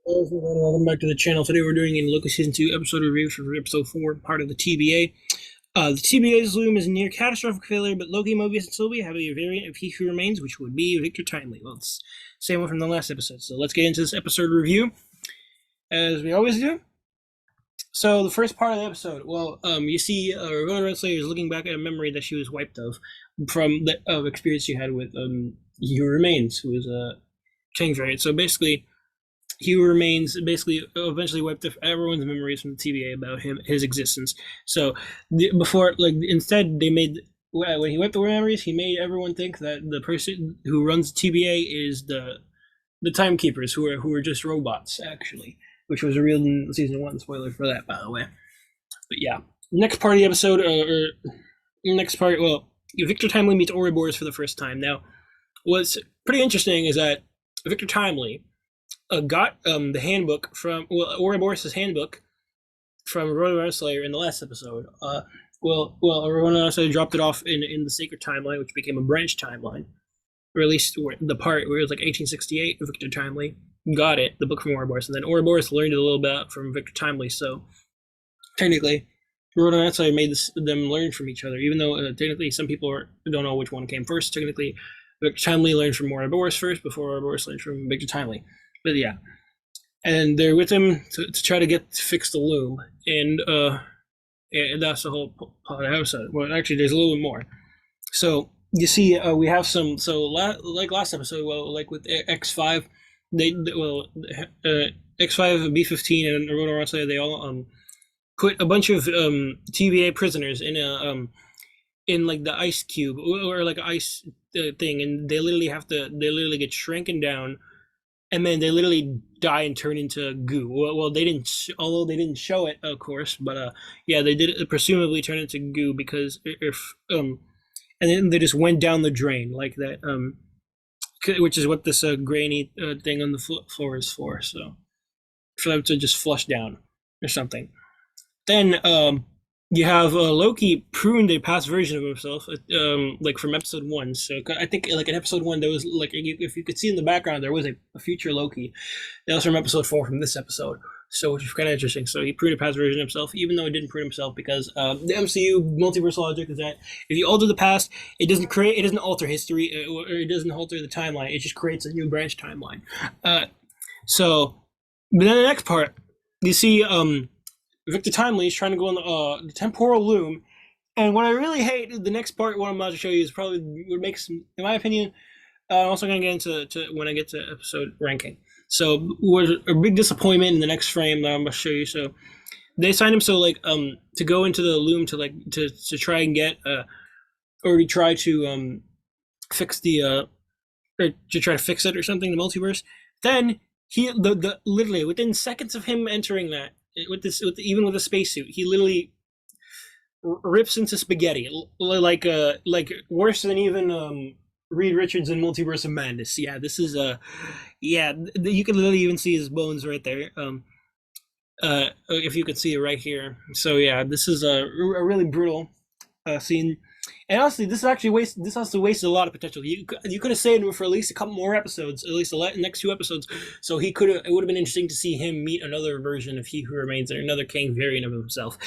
Hello everyone, welcome back to the channel. Today we're doing a Loki Season 2 episode review for episode 4, part of the TVA. The TVA's loom is near catastrophic failure, but Loki, Mobius, and Sylvie have a variant of He Who Remains, which would be Victor Timely. Well, it's the same one from the last episode. So let's get into this episode review, as we always do. So the first part of the episode, you see Rhoda Renslayer is looking back at a memory that she was wiped of from the experience she had with He Who Remains, who is a change variant. So basically, he remains basically eventually wiped off everyone's memories from the TVA about his existence. So instead they made when he wiped the memories, he made everyone think that the person who runs the TVA is the timekeepers who are just robots actually, which was revealed in season 1. Spoiler for that, by the way. But yeah, next part of the episode, Victor Timely meets Ouroboros for the first time. Now, what's pretty interesting is that Victor Timely got the handbook from Ouroboros' handbook from Rhoda Renslayer in the last episode. Rhoda Renslayer dropped it off in the Sacred Timeline, which became a branch timeline, or at least the part where it was like 1868. Victor Timely got it, the book from Ouroboros, and then Ouroboros learned it a little bit from Victor Timely. So technically, Rhoda Renslayer made them learn from each other, even though technically some people don't know which one came first. Technically, Victor Timely learned from Ouroboros first before Ouroboros learned from Victor Timely. But yeah, and they're with him to try to fix the loom, and that's the whole part of the episode. Well, actually, there's a little bit more. So you see, we have some. So like last episode, like with X5, X5, B15, and Rhoda Renslayer, they all put a bunch of TVA prisoners in like the ice cube or like ice thing, and they literally get shrunken down, and then they literally die and turn into goo. Well, they didn't, although they didn't show it, of course. But yeah, they did presumably turn into goo because and then they just went down the drain like that. Which is what this grainy thing on the floor is for. So for them to just flush down or something. Then you have Loki pruned a past version of himself, like from episode 1. So I think like in episode 1 there was like if you could see in the background there was a future Loki. That was from episode 4 from this episode. So which is kind of interesting. So he pruned a past version of himself, even though he didn't prune himself because the MCU multiverse logic is that if you alter the past, it doesn't alter history or it doesn't alter the timeline. It just creates a new branch timeline. But then the next part, you see Victor Timely is trying to go on the temporal loom, and what I really hate, the next part, what I'm about to show you, is probably what makes, in my opinion, I'm also going to get into when I get to episode ranking. So, was a big disappointment in the next frame that I'm going to show you. So, they assigned him to go into the loom to try and get or to try to fix or to try to fix it or something, the multiverse. Then the literally within seconds of him entering that, even with a spacesuit, he literally rips into spaghetti, like worse than even Reed Richards in Multiverse of Madness. Yeah, this is you can literally even see his bones right there. If you could see it right here. So yeah, this is a really brutal scene. And honestly, this also wasted a lot of potential. You could have saved him for at least a couple more episodes, at least the next 2 episodes. So it would have been interesting to see him meet another version of He Who Remains, or another Kang variant of himself,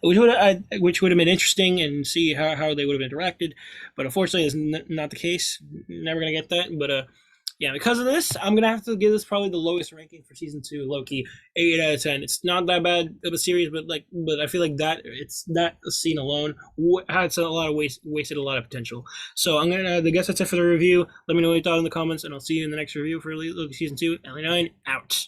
which would have been interesting, and see how they would have interacted. But unfortunately, it's not the case. Never gonna get that. But yeah, because of this, I'm gonna have to give this probably the lowest ranking for season 2 Loki, 8 out of 10. It's not that bad of a series, but I feel like that scene alone had wasted a lot of potential. So I guess that's it for the review. Let me know what you thought in the comments, and I'll see you in the next review for Loki season 2. LA9 out.